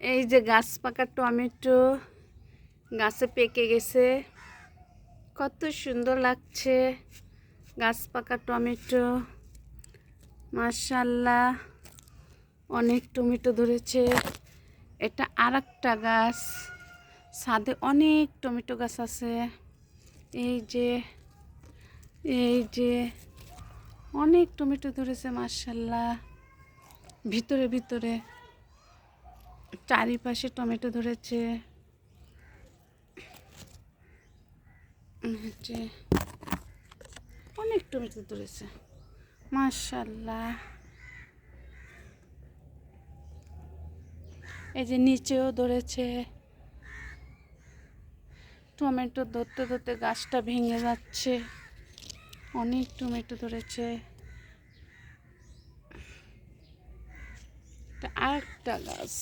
এই যে গাছ পাকা টমেটো গাছে পেকে গেছে, কত সুন্দর লাগছে। গাছ পাকা টমেটো, মাশাআল্লাহ অনেক টমেটো ধরেছে। এটা আরেকটা গাছ, ছাদে অনেক টমেটো গাছ আছে। এই যে অনেক টমেটো ধরেছে মাশাআল্লাহ। ভিতরে ভিতরে চারিপাশে টমেটো ধরেছে। অনেক টমেটো ধরেছে মাশাআল্লাহ। এই যে নিচেও ধরেছে। টমেটো ধরতে ধরতে গাছটা ভেঙে যাচ্ছে। অনেক টমেটো ধরেছে। এটা আরেকটা গাছ।